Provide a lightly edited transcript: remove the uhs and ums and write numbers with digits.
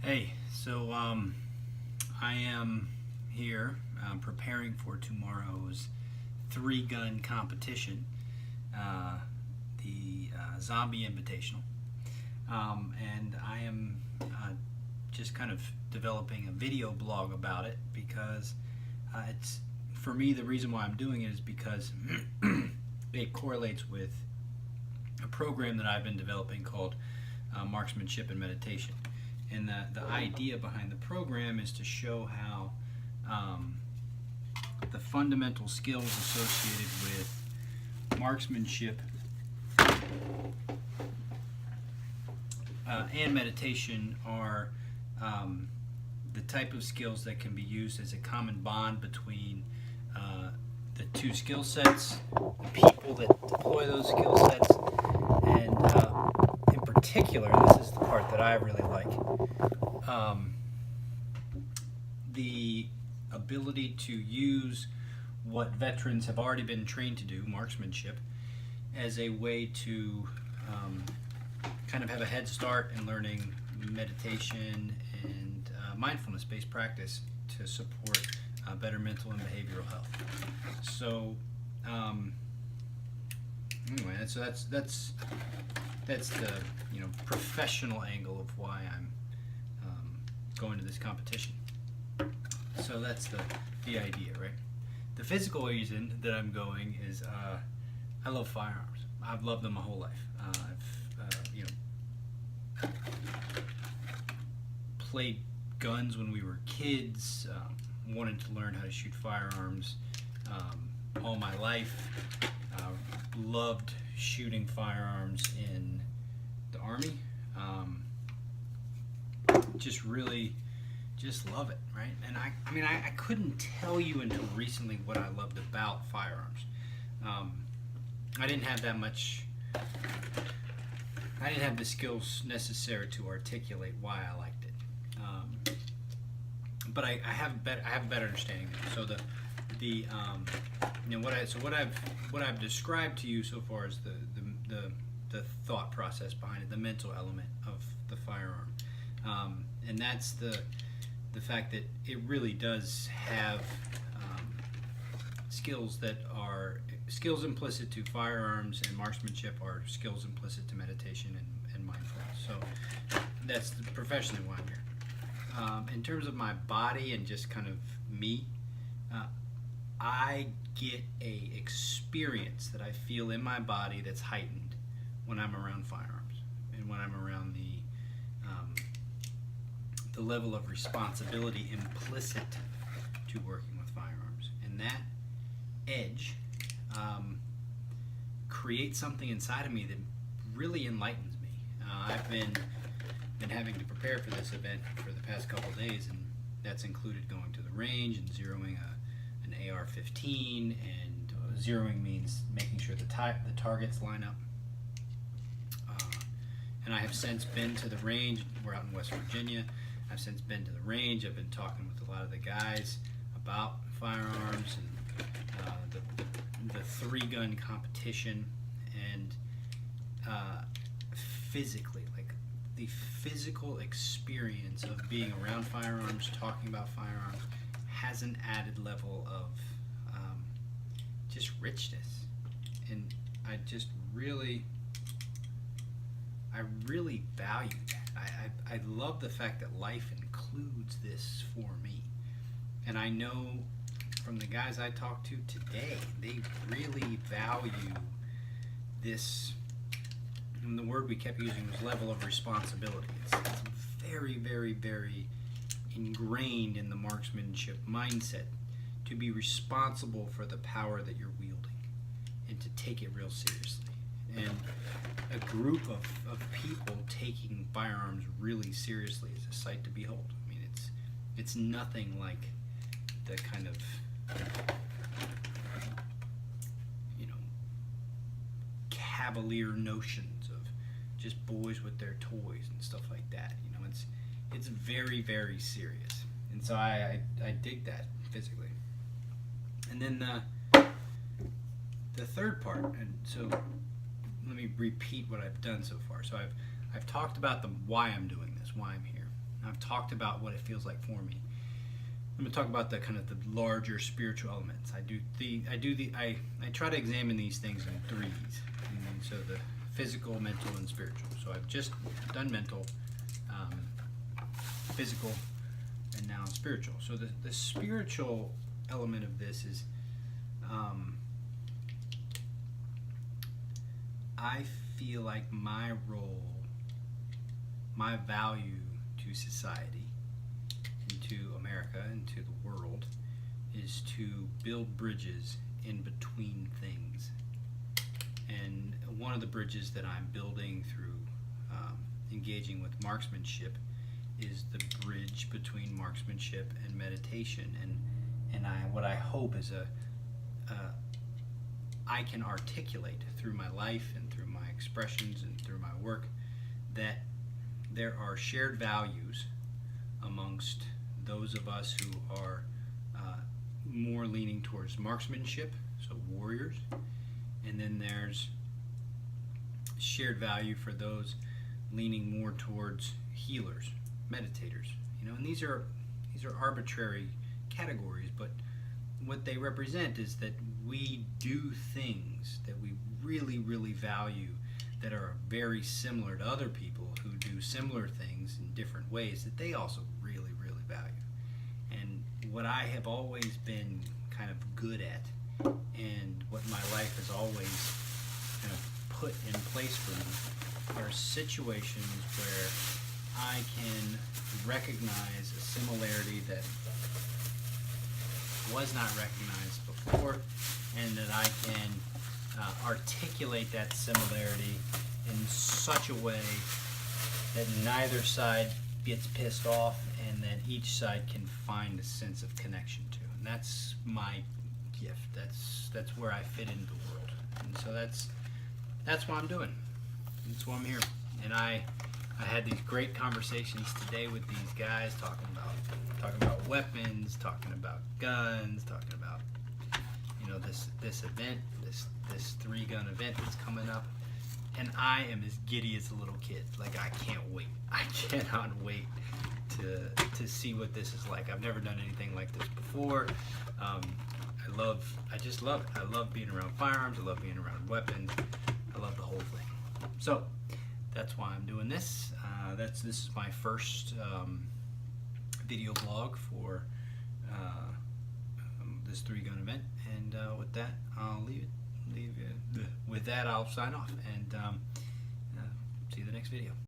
Hey, so I am here preparing for tomorrow's three-gun competition, the Zombie Invitational, and I am just kind of developing a video blog about it because it's, for me, the reason why I'm doing it is because it correlates with a program that I've been developing called Marksmanship and Meditation. And the idea behind the program is to show how the fundamental skills associated with marksmanship and meditation are the type of skills that can be used as a common bond between the two skill sets, the people that deploy those skill sets, and in particular, and this is the part that I really like, the ability to use what veterans have already been trained to do, marksmanship, as a way to kind of have a head start in learning meditation and mindfulness-based practice to support better mental and behavioral health. So anyway, so that's the professional angle of why I'm going to this competition. So that's the idea, right? The physical reason that I'm going is I love firearms. I've loved them my whole life. I've played guns when we were kids. Wanted to learn how to shoot firearms all my life. Loved shooting firearms in the Army. Just love it, right? And I couldn't tell you until recently what I loved about firearms. I didn't have that much. I didn't have the skills necessary to articulate why I liked it. But I have a better understanding. So what I've described to you so far is the thought process behind it, the mental element of the firearm, and that's the fact that it really does have skills that are skills implicit to firearms, and marksmanship are skills implicit to meditation and mindfulness. So that's professionally why I'm here. In terms of my body and just kind of me, I get a experience that I feel in my body that's heightened when I'm around firearms and when I'm around the level of responsibility implicit to working with firearms, and that edge creates something inside of me that really enlightens me. I've been having to prepare for this event for the past couple of days, and that's included going to the range and zeroing an AR-15, and zeroing means making sure the targets line up. And I have since been to the range. We're out in West Virginia. I've since been to the range. I've been talking with a lot of the guys about firearms and the three-gun competition, and physically, like the physical experience of being around firearms, talking about firearms, has an added level of just richness, and I really value that. I love the fact that life includes this for me, and I know from the guys I talked to today, they really value this, and the word we kept using was level of responsibility. It's very, very, very ingrained in the marksmanship mindset to be responsible for the power that you're wielding and to take it real seriously. And a group of people taking firearms really seriously is a sight to behold. I mean, it's nothing like the kind of cavalier notions of just boys with their toys and stuff like that. It's very, very serious, and so I dig that physically. And then the third part, and so let me repeat what I've done so far. So I've talked about why I'm doing this, why I'm here. I've talked about what it feels like for me. I'm going to talk about the kind of the larger spiritual elements. I try to examine these things in threes. And so the physical, mental, and spiritual. So I've just done mental, physical, and now spiritual. So the spiritual element of this is I feel like my role, my value to society, and to America, and to the world, is to build bridges in between things. And one of the bridges that I'm building through engaging with marksmanship is the bridge between marksmanship and meditation. And what I hope is I can articulate through my life and through my expressions and through my work that there are shared values amongst those of us who are more leaning towards marksmanship, so warriors, and then there's shared value for those leaning more towards healers, meditators. And these are arbitrary categories, but what they represent is that we do things that we really, really value that are very similar to other people who do similar things in different ways that they also really, really value. And what I have always been kind of good at, and what my life has always kind of put in place for me, are situations where I can recognize a similarity that was not recognized before, and that I can articulate that similarity in such a way that neither side gets pissed off, and that each side can find a sense of connection to. And that's my gift. That's where I fit into the world. And so that's what I'm doing. That's why I'm here. And I had these great conversations today with these guys, talking about weapons, talking about guns, talking about this event, this 3-gun event that's coming up. And I am as giddy as a little kid. Like, I can't wait. I cannot wait to see what this is like. I've never done anything like this before. I just love it. I love being around firearms. I love being around weapons. I love the whole thing. So that's why I'm doing this. This is my first video blog for this 3-gun event. And with that, I'll leave it. With that, I'll sign off and see you in the next video.